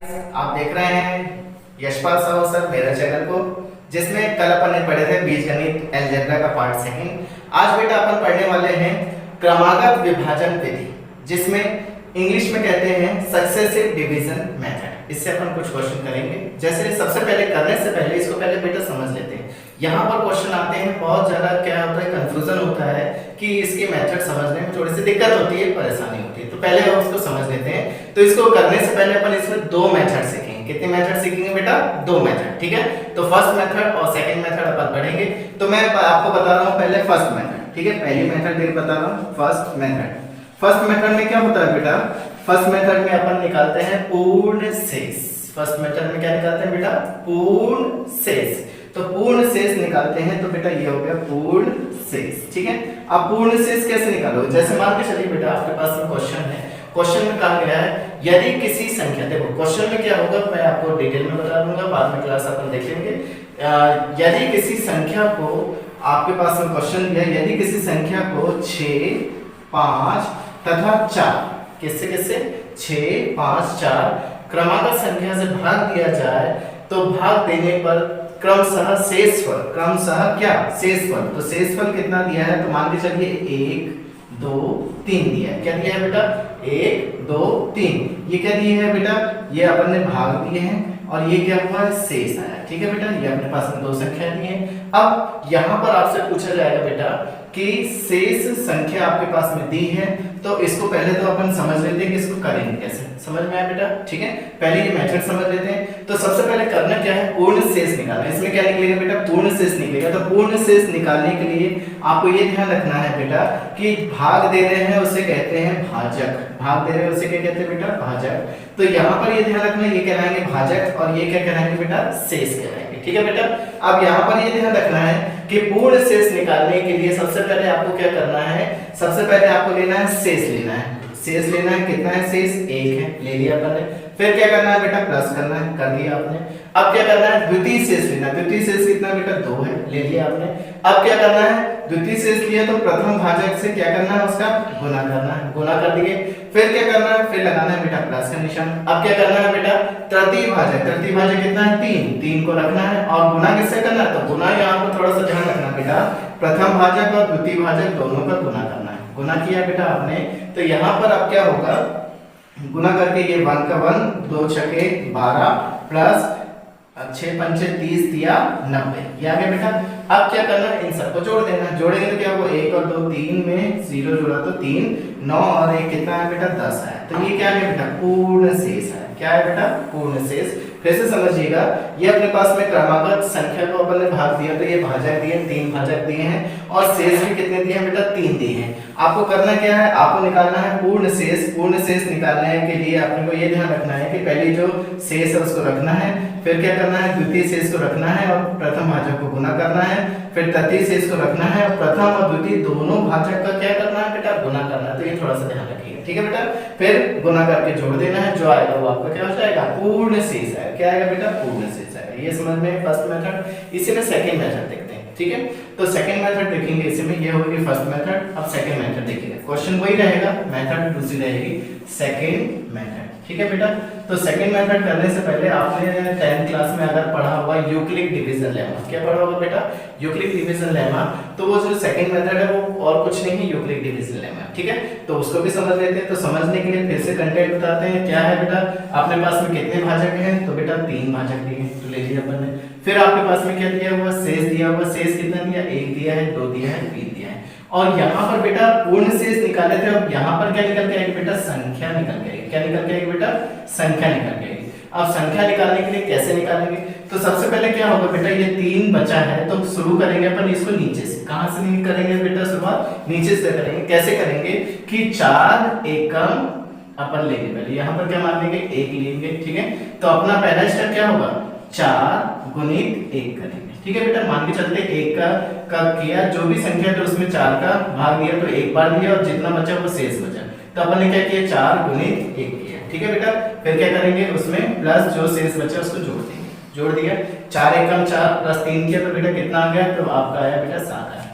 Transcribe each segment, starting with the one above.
आप देख रहे हैं यशपाल साहू सर मेरा चैनल को, जिसमें कल अपन ने पढ़े थे बीजगणित अलजेब्रा का पार्ट सेकंड। आज बेटा अपन पढ़ने वाले हैं क्रमागत विभाजन विधि, जिसमें इंग्लिश में कहते हैं सक्सेसिव डिवीजन मेथड। इससे अपन कुछ क्वेश्चन करेंगे। जैसे सबसे पहले करने से पहले इसको पहले बेटा समझ लेते हैं। यहाँ पर क्वेश्चन आते हैं, बहुत ज्यादा क्या होता है, कंफ्यूजन होता है कि इसके मेथड समझने में थोड़ी सी दिक्कत होती है, परेशानी होती है। तो पहले हम उसको समझ लेते हैं। तो इसको करने से पहले अपन इसमें दो मेथड सीखेंगे। कितने मेथड सीखेंगे बेटा? दो मेथड, ठीक है। तो फर्स्ट मेथड और सेकंड मेथड अपन पढ़ेंगे। तो मैं आपको बता रहा हूँ पहले फर्स्ट मेथड, ठीक है। पहली मेथड बता रहा हूँ फर्स्ट मेथड। फर्स्ट मेथड में क्या होता है बेटा? फर्स्ट मेथड में अपन निकालते हैं पूर्ण शेष। फर्स्ट मेथड में क्या निकालते हैं बेटा? पूर्ण शेष। तो पूर्ण शेष निकालते हैं, तो बेटा ये हो गया पूर्ण शेष, ठीक है। अब पूर्ण शेष कैसे निकालोगे? जैसे मान के चलिए बेटा आपके पास में क्वेश्चन है। क्वेश्चन में कहा गया है यदि किसी संख्या, देखो क्वेश्चन में क्या होगा मैं आपको डिटेल में बता दूंगा, बाद में क्लास अपन देखेंगे। यदि किसी संख्या को, आपके पास में क्वेश्चन दिया, यदि किसी संख्या को 6, 5 तथा 4, किससे किससे? 6, 5, 4 क्रमागत संख्या से भाग दिया जाए, तो भाग देने पर क्रमशः शेषफल, क्रमशः क्या? शेषफल। तो शेषफल कितना दिया है? तो मान के चलिए 1, 2, 3 दिया है। क्या दिया है बेटा? 1, 2, 3। ये क्या दिए है बेटा? ये अपन ने भाग दिए हैं और ये क्या हुआ? शेष आया, ठीक है बेटा। ये अपने पास में दो संख्या दी है। अब यहाँ पर आपसे पूछा जाएगा बेटा कि शेष संख्या आपके पास में दी है, तो इसको पहले तो अपन समझ लेते हैं कि इसको करेंगे कैसे। समझ में आया बेटा? ठीक है। पहले ये मेथड समझ लेते हैं। तो सबसे पहले करना क्या है? पूर्ण शेष निकालना। इसमें क्या निकलेगा बेटा? पूर्ण शेष निकलेगा। तो पूर्ण शेष निकालने के लिए आपको ये ध्यान रखना है बेटा कि भाग दे रहे हैं उसे कहते हैं भाजक। भाग दे रहे हैं उसे क्या कहते हैं बेटा? भाजक। तो यहाँ पर ये ध्यान रखना, ये कहलाएंगे भाजक और ये क्या कहलाएंगे बेटा? शेष कहलाएंगे, ठीक है बेटा। अब यहाँ पर ये ध्यान रखना है कि पूर्ण शेष निकालने के लिए सबसे पहले आपको क्या करना है? सबसे पहले आपको लेना है शेष लेना है। शेष लेना है, कितना है शेष? 1 है, ले लिया अपन ने। फिर क्या करना है बेटा? प्लस करना है, कर दिया आपने। अब क्या करना है? द्वितीय शेष लेना है। द्वितीय शेष कितना बेटा? 2 है, ले लिया आपने। अब क्या करना है? द्वितीय शेष लिया तो प्रथम भाजक से क्या करना है? उसका गुना करना है, गुना कर दिए। फिर क्या करना है? फिर लगाना है बेटा प्लस का निशान। अब क्या करना है बेटा? तृतीय भाजक। तृतीय भाजक कितना है? 3 को रखना है और गुना किससे करना है? तो गुना यहाँ पर थोड़ा सा ध्यान रखना बेटा, प्रथम भाजक और द्वितीय भाजक दोनों का गुना करना है। गुना किया बेटा आपने, तो यहाँ पर अब क्या होगा? गुना करके ये 1 का 1, 2 छके 12 प्लस 6 पंचे 30 दिया 90। ये आ गया बेटा। अब क्या करना है? इन सबको जोड़ देना है। जोड़ेंगे तो क्या होगा? 1 और 2 3 में 0 जोड़ा तो 3, 9 और 1 कितना है बेटा? 10 है। तो ये क्या है बेटा? पूर्ण शेष है। क्या है बेटा? पूर्ण शेष। फिर से समझिएगा, ये अपने पास में क्रमागत संख्या को अपन ने भाग दिया, तो ये भाजक दिए, 3 भाजक दिए हैं और शेष भी कितने दिए हैं बेटा? 3 दिए हैं। आपको करना क्या है? आपको निकालना है पूर्ण शेष। पूर्ण शेष निकालने के लिए आपने को ये ध्यान रखना है कि पहले जो शेष है उसको रखना है, फिर क्या करना है? द्वितीय शेष को रखना है और प्रथम भाजक को गुना करना है, फिर तृतीय शेष को रखना है और प्रथम और द्वितीय दोनों भाजक का क्या करना है बेटा? गुना करना है। तो ये थोड़ा सा ध्यान रखिएगा, ठीक है बेटा। फिर गुना करके जोड़ देना है, जो आएगा वो आपका क्या हो जाएगा? पूर्ण शेष आएगा। क्या आएगा बेटा? पूर्ण शेष आएगा। ये समझ में फर्स्ट मेथड। इसी में सेकंड मेथड देखते हैं, ठीक है। तो सेकंड मेथड देखेंगे, इसी में ये होगी फर्स्ट मेथड। अब सेकंड मेथड देखिएगा, क्वेश्चन वही रहेगा, मेथड दूसरी रहेगी, सेकंड मेथड, ठीक है बेटा। तो सेकंड मेथड करने से पहले आपने 10th क्लास में अगर पढ़ा हुआ यूक्लिड डिवीजन लेमा, क्या पढ़ा होगा बेटा? Euclid division lemma. तो वो जो सेकंड मेथड है वो और कुछ नहीं है, यूक्लिड डिवीजन लेमा, ठीक है। तो उसको भी समझ लेते हैं। तो समझने के लिए फिर से कंटेंट बताते हैं। क्या है बेटा? अपने पास में कितने भाजक हैं? तो बेटा 3 भाजक दिए, तो ले लिया अपन ने। फिर आपके पास में क्या दिया हुआ? शेष दिया हुआ। शेष कितना दिया? 1 दिया है, 2 दिया है, 3 दिया है। और यहाँ पर बेटा पूर्ण शेष निकाले थे, अब यहाँ पर क्या निकल के आएगी बेटा? संख्या निकल के आएगी। क्या निकल के आएगी बेटा? संख्या निकल के आएगी। अब संख्या निकालने के लिए कैसे निकालेंगे? तो सबसे पहले क्या होगा बेटा? ये 3 बचा है, तो शुरू करेंगे अपन इसको नीचे से। कहां से नहीं करेंगे बेटा? शुरुआत नीचे से करेंगे। कैसे करेंगे कि 4 एकम अपन लेंगे। पहले यहाँ पर क्या मान लेंगे? 1 लेंगे, ठीक है। तो अपना पहला स्टेप क्या होगा? 4 गुणित 1 करेंगे, ठीक है बेटा। मान के चलते 1 का किया, जो भी संख्या है तो उसमें 4 का भाग दिया तो 1 बार दिया और जितना बचा वो शेष बचा। तो अपन ने क्या किया? 4 गुणित 1 किया, ठीक है बेटा। फिर क्या करेंगे? उसमें प्लस जो शेष बचा उसको जोड़ देंगे। जोड़ दिया, 4 एकम 4 प्लस 3 किया तो बेटा कितना आ गया? तो आपका आया बेटा 7 आया।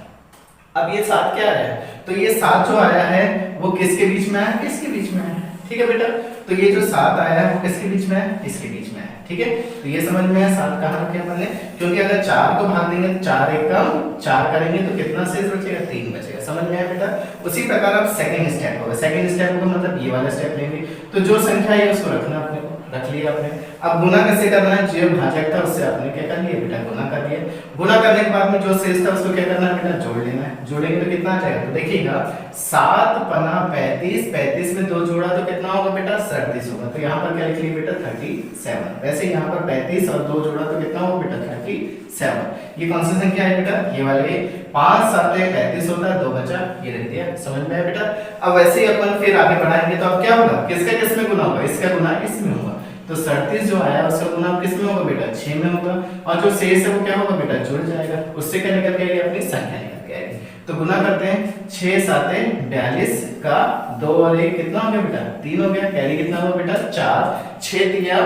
अब ये 7 क्या है? तो ये 7 जो आया है वो किसके बीच में आया? इसके बीच में आया, ठीक है बेटा। तो ये जो 7 आया है वो किसके बीच में है, इसके बीच में है, ठीक है। तो ये समझ में है 7 कहाँ रखे अपन ने, क्योंकि अगर 4 को भाग देंगे तो 4 एकम 4 करेंगे तो कितना शेष बचेगा, 3 बचेगा। समझ में आया बेटा। उसी प्रकार अब सेकंड स्टेप होगा, सेकंड स्टेप होगा मतलब ये वाला स्टेप लेंगे। तो जो संख्या है उसको रखना अपने को, रख लिया आपने। अब गुना कैसे करना है, जो भाजक था उससे आपने क्या कर लिया बेटा, गुना कर लिया। गुना करने के बाद में जो शेष था उसको क्या करना है बेटा, जोड़ लेना है। जोड़ेंगे तो कितना आ जाएगा, तो देखिएगा 7 पना 35, 35 में 2 जोड़ा तो कितना होगा बेटा, 37 होगा। तो यहाँ पर क्या लिख लिए बेटा, 37। वैसे यहाँ पर 35 और 2 जोड़ा तो कितना होगा बेटा, 37। ये कौन सी संख्या है बेटा, ये वाले 5 7 35 होता है, 2 बचा, ये रख दिया। समझ में आया बेटा। अब वैसे ही अपन फिर आगे बढ़ाएंगे तो अब क्या होगा, किसका किसमें गुना होगा, इसका गुना इसमें होगा। तो 37 जो आया उसका गुना किसमें होगा बेटा, 6 में होगा। और जो शेष है वो क्या होगा बेटा, जुड़ जाएगा। उससे क्या निकल के आएगी, अपनी संख्या निकल के आएगी। तो गुना करते हैं, 6 7 42 का 2 और 1 कितना हो गया बेटा, 3 हो गया। कैरी कितना होगा बेटा, 4, 6 3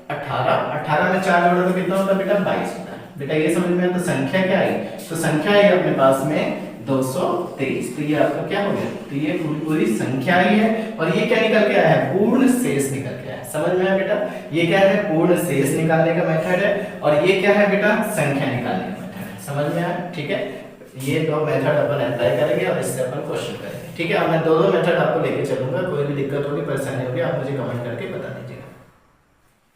18, 18 में 4 जोड़ा तो कितना होगा बेटा, 22 होता है। बेटा ये समझ में, तो संख्या क्या आई, तो संख्या आई अपने पास में 223। तो ये आपका क्या हो गया, तो ये पूरी संख्या ही है। और ये क्या निकल के आया है, पूर्ण शेष निकल के आया है। समझ में आया बेटा। ये क्या है, पूर्ण शेष निकालने का मेथड है। और ये क्या है बेटा, संख्या निकालने का मेथड है। समझ में आया, ठीक है। ये दो मेथड अपन अप्लाई करेंगे और इससे अपन क्वेश्चन करेंगे, ठीक है। अब मैं दो मेथड आपको लेके चलूंगा, कोई भी दिक्कत होगी, परेशानी होगी, आप मुझे कमेंट करके बता दीजिएगा।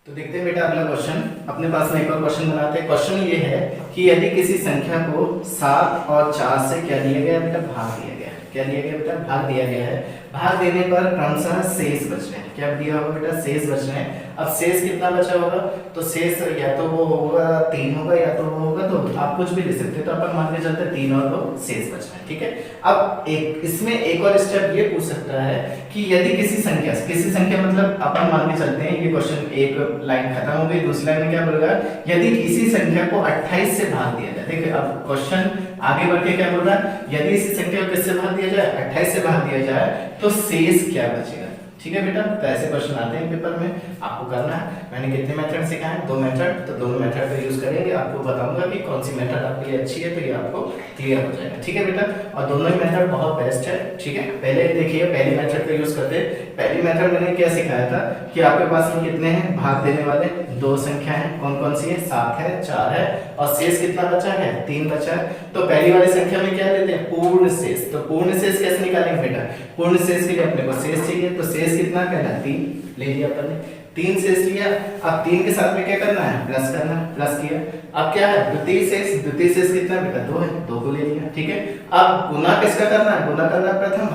तो देखते हैं बेटा अगला क्वेश्चन, अपने पास में एक और क्वेश्चन बनाते हैं। क्वेश्चन ये है कि यदि किसी संख्या को 7 और 4 से क्या दिया गया बेटा, भाग दिया गया। क्या दिया गया बेटा, भाग दिया गया है। भाग देने पर क्रमशः शेष बच रहे हैं। क्या दिया होगा बेटा, शेष बच रहे हैं। अब शेष कितना बचा होगा, तो शेष या तो वो होगा 3 होगा या तो वो होगा 2, आप कुछ भी ले सकते हैं। तो अपन मान के चलते 3 और 2 शेष बच रहे हैं, ठीक है। अब एक इसमें एक और स्टेप ये पूछ सकता है कि यदि किसी संख्या मतलब अपन मान के चलते हैं, ये क्वेश्चन एक लाइन खत्म हो गई, दूसरी लाइन में क्या बोलेगा, यदि किसी संख्या को 28 से भाग दिया जाए। देखिए अब क्वेश्चन आगे बढ़ के क्या बोल रहा है, यदि इसी संख्या को किससे भाग दिया जाए, 28 से भाग दिया जाए तो शेष क्या बचेगा। ठीक है बेटा, तो ऐसे क्वेश्चन आते हैं पेपर में, आपको करना है। मैंने कितने मेथड सिखाए हैं, 2 मेथड, तो दोनों मेथड का यूज करेंगे। आपको बताऊंगा कि कौन सी मेथड आपके लिए अच्छी है, तो ये आपको क्लियर हो जाएगा। ठीक है बेटा, और दोनों ही मेथड बहुत बेस्ट है। ठीक है, पहले देखिए पहली मेथड का यूज करते हैं। पहली मेथड मैंने क्या सिखाया था कि आपके पास में कितने हैं भाग देने वाले, 2 संख्या है। कौन कौन सी है, 7 है, 4 है, और शेष कितना बचा है, 3 बचा है। तो पहली वाली संख्या में क्या लेते हैं, पूर्ण शेष। तो पूर्ण शेष कैसे निकालेंगे बेटा, पूर्ण शेष के लिए अपने को शेष चाहिए। तो शेष कितना कहना, 3 ले लिया अपन ने, 3 शेष लिया। अब 3 के साथ में क्या करना है, प्लस करना है, प्लस किया। अब क्या है, द्वितीय शेष कितना बेटा, 2 है, 2 को ले लिया। ठीक है, अब गुना किसका करना है, गुना करना है प्रथम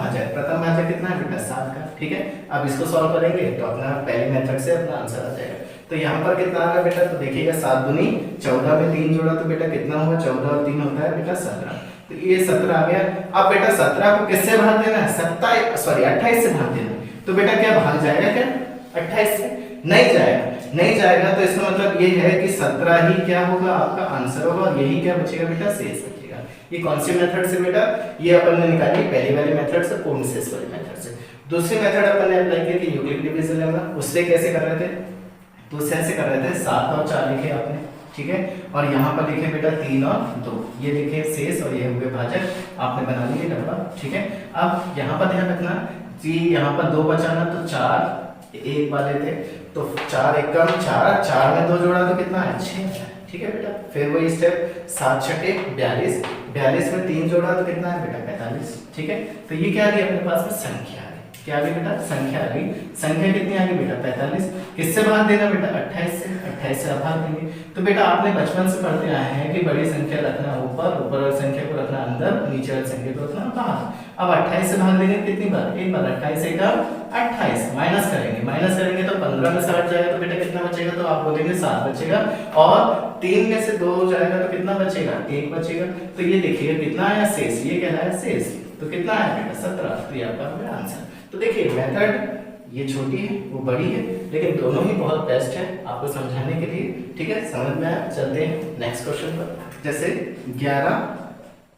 भाजक कितना है बेटा, 7 का। ठीक है, अब इसको सॉल्व करेंगे तो अपना पहली मेथड से अपना आंसर आ जाएगा। तो यहाँ पर कितना आ रहा है बेटा, तो देखिएगा 7 दूनी 14 में 3 जोड़ा तो बेटा कितना हुआ, 14 और 3 होता है बेटा 17। तो ये 17 आ गया। अब बेटा 17 को किससे भाग देना है, 28 से भाग देना है। तो बेटा क्या भाग जाएगा, क्या 28 से नहीं जाएगा, नहीं जाएगा। तो इसका मतलब ये है कि 17 ही क्या होगा, आपका आंसर होगा। और यही क्या बचेगा बेटा, शेष बचेगा। ये कौन सी मेथड से बेटा, ये अपन ने निकाली पहली वाली मेथड से, पूर्ण शेष वाली मेथड से। दूसरी मेथड अपन ने अप्लाई की थी यूक्लिड डिवीजन लेना। उससे कैसे कर रहे थे, तो उससे ऐसे कर रहे थे, 7 और 4 लिखे आपने। ठीक है, और यहाँ पर लिखे बेटा 3 और 2, ये लिखे शेष और ये हुए भाजक, आपने बना लिए डब्बा। ठीक है, अब यहाँ पर ध्यान रखना जी, यहाँ पर 2 बचाना, तो 4 एक वाले थे, तो 4 एकम 4, 4 में 2 जोड़ा तो कितना है, 6। ठीक है बेटा, फिर वही स्टेप 7 छठे 42, 42 में 3 जोड़ा तो कितना है बेटा, 45। ठीक है, तो ये क्या आ गई अपने पास में, संख्या आ गई। क्या आ गई बेटा, संख्या आ गई। संख्या कितनी आ गई बेटा, 45। किससे भाग देना बेटा, 28 से। 28 से भाग देंगे। तो बेटा आपने बचपन से पढ़ते आए हैं कि बड़ी संख्या रखना ऊपर, ऊपर वाली संख्या को रखना अंदर, नीचे वाली संख्या को रखना बाहर। अब 28 से भाग देंगे कितनी बार, एक बार। 28 का 28 माइनस करेंगे तो 15 में से हट जाएगा तो बेटा कितना बचेगा, तो आप बोलेंगे 7 बचेगा। और 3 में से 2 जाएगा तो कितना बचेगा, 1 बचेगा। तो ये देखिए कितना आया शेष, ये कहलाया शेष। तो कितना आया बेटा, 17। तो ये आपका हो आंसर। तो देखिए मेथड ये छोटी है वो बड़ी है, लेकिन दोनों ही बहुत बेस्ट है आपको समझाने के लिए। ठीक है, समझ में आया। चलते हैं नेक्स्ट क्वेश्चन पर। जैसे 11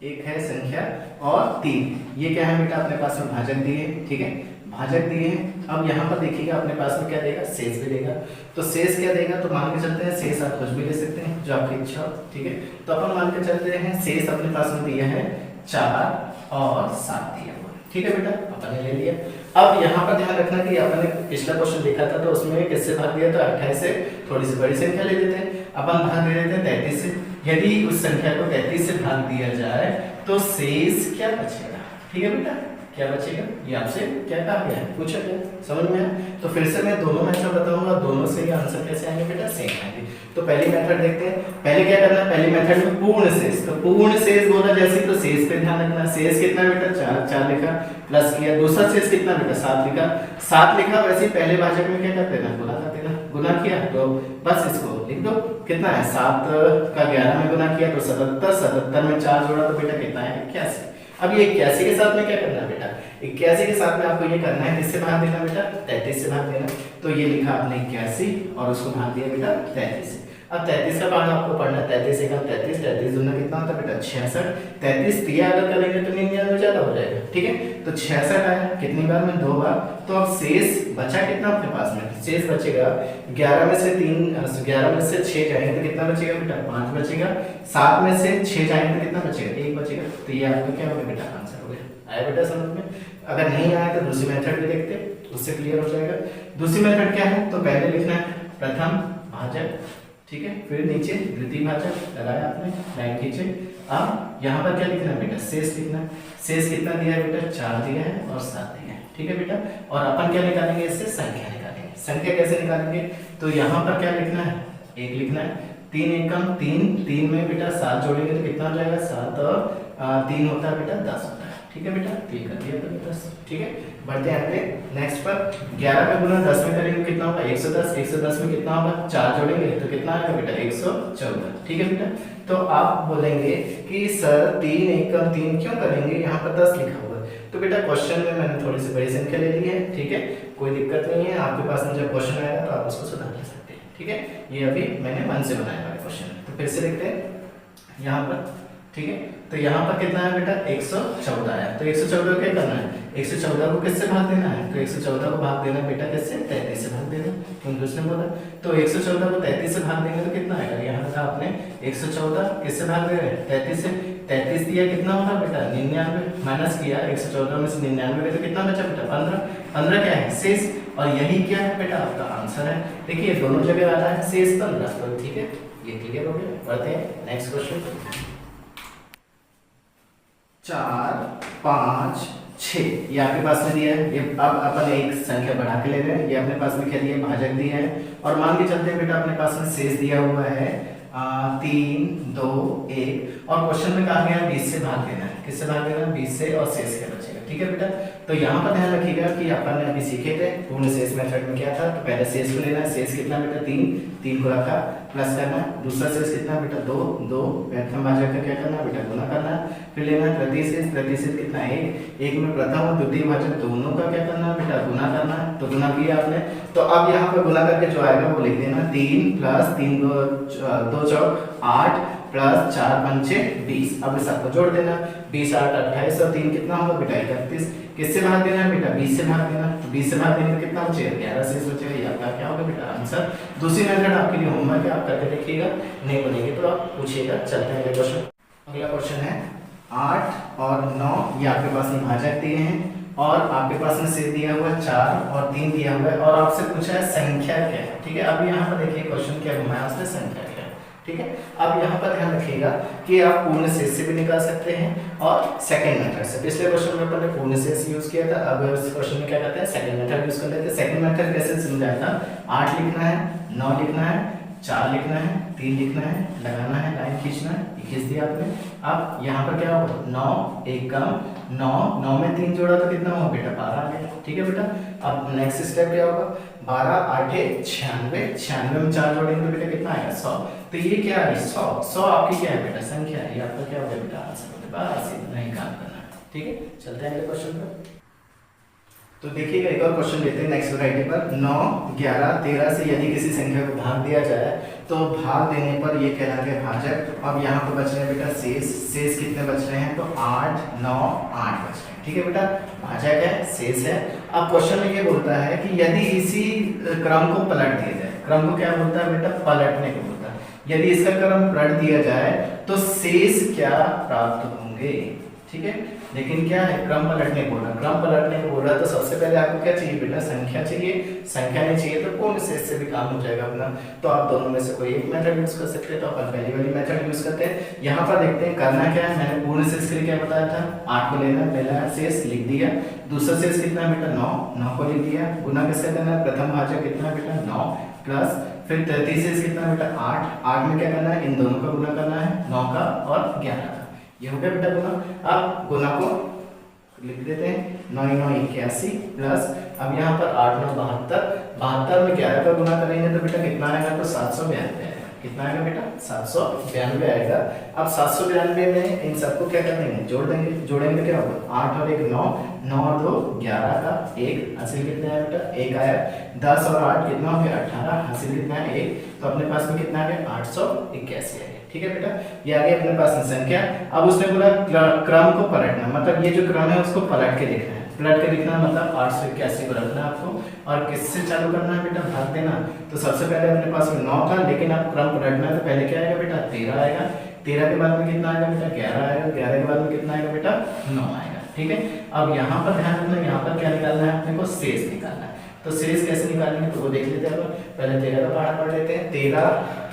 एक है संख्या और 3, ये क्या है बेटा, अपने पास में भाजक दिए। ठीक है, भाजक दिए हैं। अब यहाँ पर देखिएगा अपने पास में क्या देगा, शेष भी देगा। तो शेष क्या देगा, तो मान के चलते हैं शेष आप कुछ भी ले सकते हैं जो आपकी इच्छा हो। ठीक है, तो अपन मान के चलते हैं शेष अपने पास में दिया है 4 और 7 दिया हुआ। ठीक है बेटा, अपन ने ले लिया। अब यहाँ पर ध्यान रखना कि अपन ने पिछला क्वेश्चन देखा था तो उसमें किससे भाग दिया था, 28 से थोड़ी सी बड़ी संख्या ले लेते हैं, अपन भाग दे देते हैं 33 से। यदि उस संख्या को 33 से भाग दिया जाए तो शेष क्या बचेगा, ठीक है बेटा, क्या बचेगा, ये आपसे क्या कहा गया है, पूछा गया, समझ में आया। तो फिर से मैं दोनों मेथड बताऊंगा, दोनों से ही आंसर कैसे आएंगे बेटा, सेम आएंगे। तो पहली मेथड देखते हैं। पहले क्या करना है, पहली मेथड में पूर्ण शेष, तो पूर्ण शेष बोला जैसे तो शेष पे ध्यान रखना। शेष कितना बेटा, 4 लिखा, प्लस किया। दूसरा शेष कितना बेटा, 7 लिखा। 7 लिखा, वैसे पहले भाजक में क्या करते हैं, गुना करते हैं, गुना किया तो बस इसको लिख दो। कितना है, 7 का 11 में गुना किया तो 77, 77 में 4 जोड़ा तो बेटा कितना है, 81। अब ये 81 के साथ में क्या करना है बेटा, 81 के साथ में आपको ये करना है, किससे भाग देना बेटा, 33 से भाग देना। तो ये लिखा आपने 81 और उसको भाग दिया बेटा 33 से। अब 33 का भाग आपको पढ़ना है, 33 एकम 33, 33 दूना कितना होता है बेटा 66। 33 दिया अगर करेंगे तो 99 ज्यादा हो जाएगा, ठीक है। तो 66 आया, कितनी बार में, 2 बार। तो अब शेष बचा कितना आपके पास में, शेष बचेगा 11 में से 6 जाएंगे तो कितना बचेगा बेटा, 5 बचेगा। 7 में से 6 जाएंगे तो कितना बचेगा, 1 बचेगा। तो ये आपका क्या हो गया बेटा, आंसर हो गया। आया बेटा समझ में। अगर नहीं आया तो दूसरी मेथड भी देखते, उससे क्लियर हो जाएगा। दूसरी मेथड क्या है, तो पहले लिखना है प्रथम भाजक, ठीक है, फिर नीचे द्वितीय भाजक लगाया आपने, लाइन खींचे। अब यहाँ पर क्या लिखना है बेटा, शेष लिखना है। शेष कितना दिया है बेटा, 4 दिया है और 7 दिया है, ठीक है बेटा। और अपन क्या निकालेंगे, इससे संख्या निकालेंगे। संख्या कैसे निकालेंगे, तो यहाँ पर क्या लिखना है, 1 लिखना है। 3 एकम 3, 3 में बेटा 7 जोड़ेंगे तो कितना हो जाएगा, 7 और 3 होता है बेटा 10 होता है, ठीक है बेटा। ठीक कर दिया तो 10, ठीक है। बढ़ते हैं आगे नेक्स्ट पर। 11 का गुना 10 में करेंगे कितना होगा, 110। 110 में कितना होगा, 4 जोड़ेंगे तो कितना आएगा बेटा, 114, ठीक है बेटा। तो आप बोलेंगे कि सर 3 एकम 3 क्यों करेंगे, यहाँ पर 10 लिखा हुआ है। तो बेटा क्वेश्चन में मैंने थोड़ी सी बड़ी संख्या ले ली है, ठीक है, कोई दिक्कत नहीं है। आपके पास में जब क्वेश्चन आएगा तो आप उसको सुधार सकते हैं, ठीक है। ये अभी मैंने मन से बनाया हुआ क्वेश्चन। तो फिर से देखते हैं यहाँ पर, ठीक है। तो यहाँ पर कितना है बेटा, 114 है। तो 114 को क्या करना है, 114 को किससे भाग देना है, तो 114 को भाग देना बेटा किससे, 33 से भाग देना, क्योंकि उसने बोला। तो 114 को 33 से भाग देंगे तो कितना आएगा, यहाँ था आपने 114 किससे भाग दे रहे हैं, 33 से। 33 दिया कितना होगा बेटा, 99, माइनस किया 114 में से 99 तो कितना बचा बेटा, 15। 15 क्या है, शेष। और यही क्या है बेटा, आपका आंसर है। देखिए दोनों जगह आ रहा है शेष 15, तो ठीक है, ये क्लियर हो गया। बढ़ते हैं नेक्स्ट क्वेश्चन। 4, 5, 6 ये आपके पास में दिया है। ये अब अपन एक संख्या बढ़ा के ले रहे हैं, ये अपने पास में क्या दिया है, भाजक दिया है। और मान के चलते हैं बेटा अपने पास में शेष दिया हुआ है 3, 2, 1। और क्वेश्चन में कहा गया 20 से भाग देना है, किससे भाग देना है, 20 से, और शेष क्या बचेगा, ठीक है बेटा। तो यहाँ पर ध्यान रखिएगा कि अपन ने अभी सीखे थे पूर्ण शेष मेथड में क्या था। तो पहले शेष को लेना है, शेष कितना बेटा, 3 को रखा, प्लस करना है। दूसरा शेष कितना बेटा, 2 प्रथम भाजक का क्या करना है बेटा, गुना करना है। फिर लेना है तृतीय शेष, तृतीय शेष कितना, 1 में प्रथम और द्वितीय भाजक दोनों का क्या करना है बेटा, गुना करना है। तो गुना किया आपने, तो अब यहाँ पर गुना करके जो आएगा वो लिख देना, 3 प्लस 3 2 चौक 8 प्लस 4 पंचे 20। अब इस सबको जोड़ देना, 20 8 28 और 3 कितना होगा बेटा, 31। किससे भाग देना है बेटा, 20 से भाग देना। तो 20 से भाग देंगे तो कितना बचेगा, 11 शेष बचेगा। ये आपका क्या होगा बेटा, आंसर। दूसरी मेथड आपके लिए होमवर्क है, आप करके देखिएगा, नहीं बनेगी तो आप पूछिएगा। चलते हैं अगले क्वेश्चन। अगला क्वेश्चन है 8 और 9, ये आपके पास में भाजक दिए हैं और आपके पास में शेष दिया हुआ है 4 और 3 दिया हुआ है, और आपसे पूछा है संख्या क्या है, ठीक है। अब यहाँ पर देखिए क्वेश्चन क्या घुमाया उसने, संख्या क्या है, ठीक है। अब यहाँ पर ध्यान रखिएगा कि आप पूर्ण शेष से भी निकाल सकते हैं और सेकंड मेथड से। पिछले क्वेश्चन में अपन ने पूर्ण शेष यूज किया था, अब इस क्वेश्चन में क्या करते हैं, सेकंड मेथड यूज कर लेते हैं। सेकंड मेथड कैसे समझाया था, 8 लिखना है, 9 लिखना है, 4 लिखना है, 3 लिखना है, लगाना है, लाइन खींचना है, खींच दिया आपने। अब यहाँ पर क्या होगा, 9 एकम 9 में 3 जोड़ा तो कितना होगा बेटा, 12 आ गया, ठीक है बेटा। अब नेक्स्ट स्टेप क्या होगा, 12 8 96, 96 में 4 जोड़ेंगे तो बेटा कितना आएगा, 100। तो ये क्या है, 100 आपकी क्या है बेटा, संख्या है। ये आपका क्या होगा बेटा, आंसर होगा। बस इतना ही काम करना है, ठीक है। चलते हैं अगले क्वेश्चन पर। तो देखिएगा एक और क्वेश्चन लेते हैं नेक्स्ट वैरायटी पर। 9, 11, 13 से यदि किसी संख्या को भाग दिया जाए तो भाग देने पर ये कहलाते हैं भाजक। अब यहाँ पर बच रहे हैं बेटा शेष कितने बच रहे हैं, तो 8, 9, 8 बच रहे हैं, ठीक है बेटा। भाजक है, शेष है। अब क्वेश्चन में ये बोलता है कि यदि इसी क्रम को पलट दिया जाए, क्रम को क्या बोलता है बेटा, पलटने को बोलता है। यदि इसका क्रम पलट दिया जाए तो शेष क्या प्राप्त होंगे, ठीक है। लेकिन क्या है, क्रम पलटने को बोला। क्रम पलटने को बोला तो सबसे पहले आपको क्या चाहिए बेटा, संख्या चाहिए। संख्या नहीं चाहिए तो पूर्ण शेष से भी काम हो जाएगा अपना। तो आप दोनों में से कोई एक मेथड यूज कर सकते हैं, तो अपन पहली वाली मेथड यूज करते हैं। यहाँ पर देखते हैं करना क्या है। मैंने पूर्ण शेष के लिए क्या बताया था, 8 को लेना, पहला शेष लिख दिया, दूसरा शेष कितना है बेटा 9, 9 को लिख दिया, गुना किससे करना है, प्रथम भाजक कितना है बेटा 9 प्लस फिर तृतीय शेष कितना बेटा 8, 8 में क्या करना है, इन दोनों का गुना करना है, 9 का और 11 का। ये हो गया बेटा गुना। अब गुना को लिख देते हैं, 9 9 81 प्लस अब यहाँ पर 8 9 72, 72 में 11 का गुना करेंगे तो बेटा कितना आएगा, तो 792 आएगा। कितना आएगा बेटा 792 आएगा। अब 792 में इन सबको क्या कर देंगे, जोड़ देंगे। जोड़ेंगे क्या होगा, 8 और 1 9, 9 और 2 11 का 1, हासिल कितना है बेटा 1 आया। 10 और 8 कितना हो गया 18, हासिल कितना है 1, तो अपने पास में कितना आ गया 881 आ गया। ठीक है बेटा, ये आ गया अपने पास में संख्या। अब उसने बोला क्रम को पलटना, मतलब ये जो क्रम है उसको पलट के लिखना है। पलट के लिखना मतलब 881 को रखना है आपको, और किससे चालू करना है बेटा, भाग देना। तो सबसे पहले अपने पास में 9 था, लेकिन अब क्रम पलटना है तो पहले क्या आएगा बेटा 13 आएगा, 13 के बाद में कितना आएगा बेटा 11 आएगा, 11 के बाद में कितना आएगा बेटा 9 आएगा। ठीक है, अब यहाँ पर ध्यान रखना, यहाँ पर क्या निकालना है अपने को, शेष निकालना है। तो शेष कैसे निकालेंगे तो वो देख लेते हैं। पहले 13 का पहाड़ पढ़ लेते हैं। 13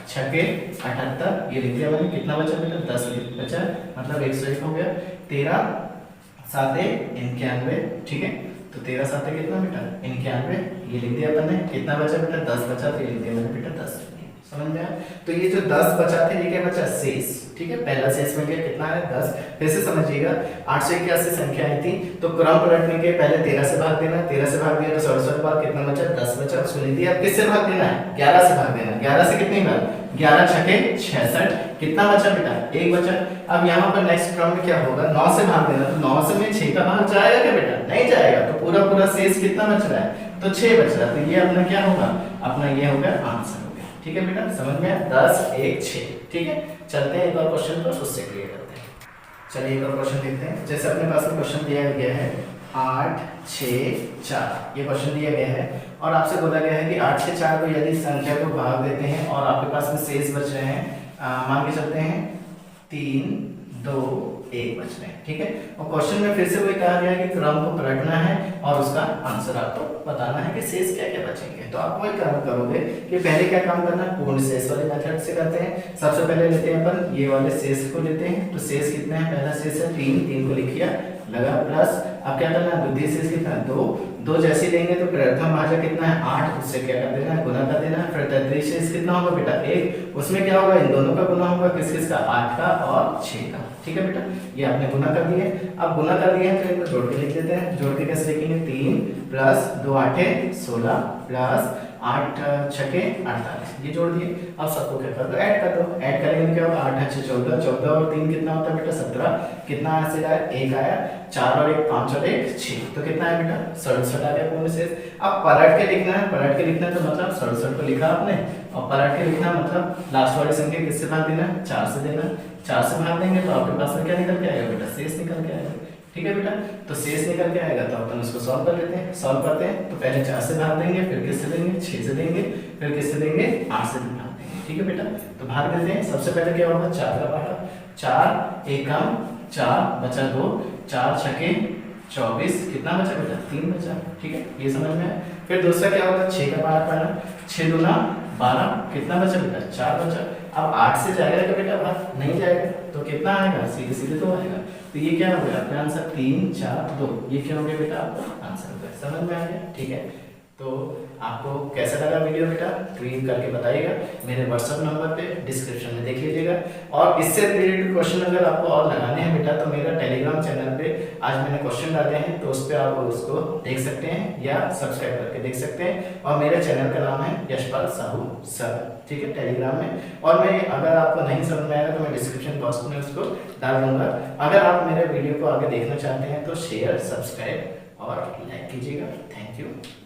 छके 78, ये लिख दिया मैंने। कितना बचा बेटा 10 बचा, मतलब 101 हो गया। 13 7 91, ठीक है, तो 13 7 कितना बेटा 91, ये लिख दिया अपन ने। कितना बचा बेटा 10 बचा, तो ये लिख दिया मैंने बेटा 10। समझ में आया। तो ये जो 10 बचा थे, ये क्या बचा शेष। ठीक है, पहला शेष में गया कितना है 10। फिर से समझिएगा, 881 संख्या आई थी, तो क्रम पलटने के पहले 13 से भाग देना, 13 से भाग दिया तो 67 बाद कितना बचा 10 बचा, उसको लिख दिया। किससे भाग देना है, 11 से भाग देना। 11 से कितनी बार, 11 छके 66, कितना बचा बेटा 1 बचा। अब यहाँ पर नेक्स्ट क्रम में क्या होगा, 9 से भाग देना, तो 9 से में 6 का भाग जाएगा क्या बेटा, नहीं जाएगा, तो पूरा पूरा शेष कितना बच रहा है, तो 6 बच रहा है। तो ये अपना क्या होगा, अपना ये होगा आंसर। ठीक है बेटा, समझ में आया, 10 1 6। ठीक है, चलते हैं एक और क्वेश्चन पर, उससे क्लियर करते हैं। चलिए एक और क्वेश्चन देखते हैं। जैसे अपने पास में क्वेश्चन दिया गया है 8 6 4, ये क्वेश्चन दिया गया है और आपसे बोला गया है कि 8 से 4 को यदि संख्या को भाग देते हैं और आपके पास में शेष बच रहे हैं, मान के चलते हैं 3 2 1 बच रहे हैं। ठीक है, और क्वेश्चन में फिर से वही कहा गया है कि क्रम को पलटना है और उसका आंसर आपको बताना है कि शेष क्या क्या बचेंगे। तो आप वही काम करोगे कि पहले क्या काम करना है, पूर्ण शेष वाले मेथड से करते हैं। सबसे पहले लेते हैं अपन ये वाले शेष को लेते हैं। तो शेष कितना है, पहला शेष है 3 को लिखिए लगा, प्लस अब क्या करना है, द्वितीय शेष कितना है 2 जैसे लेंगे तो प्रथम भाजक कितना है 8, उससे क्या कर देना है, गुना कर देना है। फिर तृतीय शेष कितना होगा बेटा 1, उसमें क्या होगा, इन दोनों का गुना होगा, किस किस का, 8 का और 6 का। ठीक है बेटा, ये आपने गुना कर दिए। अब गुना कर दिए तो इनको जोड़ के लिख देते हैं। जोड़ के कैसे लिखेंगे, 3 प्लस 2 8 16 प्लस 8 छके 48, ये जोड़ दिए। अब सबको क्या कर दो, ऐड कर दो। ऐड करेंगे तो क्या होगा, 8 6 14, 14 और 3 कितना होता है बेटा 17, कितना हासिल आया 1 आया, 4 और 1 5 और 1 6, तो कितना है बेटा 67 आ गया पूर्ण शेष। अब पलट के लिखना है, पलट के लिखना है तो मतलब 67 को लिखा आपने, और पलट के लिखना मतलब लास्ट वाली संख्या किससे भाग देना है, 4 से देना। 4 से भाग देंगे तो आपके पास में क्या निकल के आएगा बेटा, शेष निकल के आएगा। ठीक है बेटा, तो शेष निकल के आएगा तो अपन उसको सॉल्व कर लेते हैं। सॉल्व करते हैं तो पहले 4 से भाग देंगे, फिर किससे देंगे 6 से देंगे, फिर किससे देंगे 8 से भाग देंगे। ठीक है बेटा, तो भाग देते हैं। सबसे पहले क्या होगा, 4 का पहाड़ा, 4 1 कम 4 बचा 2, 4 छके 24, कितना बचा बेटा 3 बचा। ठीक है, ये समझ में आया। फिर दूसरा क्या होगा, 6 का पहाड़ा पढ़ना, 6 दूना 12, कितना बचा बेटा 4 बचा। अब 8 से जाएगा क्या बेटा भाग, नहीं जाएगा, तो कितना आएगा, सीधे सीधे 2 आएगा। तो ये क्या हो गया आपका आंसर 3 4 2, ये क्या हो गया बेटा आपका आंसर हो गया। समझ में आ गया। ठीक है, तो आपको कैसा लगा वीडियो बेटा, ट्वीट करके बताइएगा। मेरे व्हाट्सएप नंबर पे डिस्क्रिप्शन में देख लीजिएगा। और इससे रिलेटेड क्वेश्चन अगर आपको और लगाने हैं बेटा, तो मेरा टेलीग्राम चैनल पे आज मैंने क्वेश्चन डाले हैं, तो उस पर आप उसको देख सकते हैं या सब्सक्राइब करके देख सकते हैं। और मेरे चैनल का नाम है यशपाल साहू सर। ठीक है, टेलीग्राम में। और मैं अगर आपको नहीं समझ में आएगा तो मैं डिस्क्रिप्शन बॉक्स में उसको डाल दूंगा। अगर आप मेरे वीडियो को आगे देखना चाहते हैं तो शेयर सब्सक्राइब और लाइक कीजिएगा। Thank you.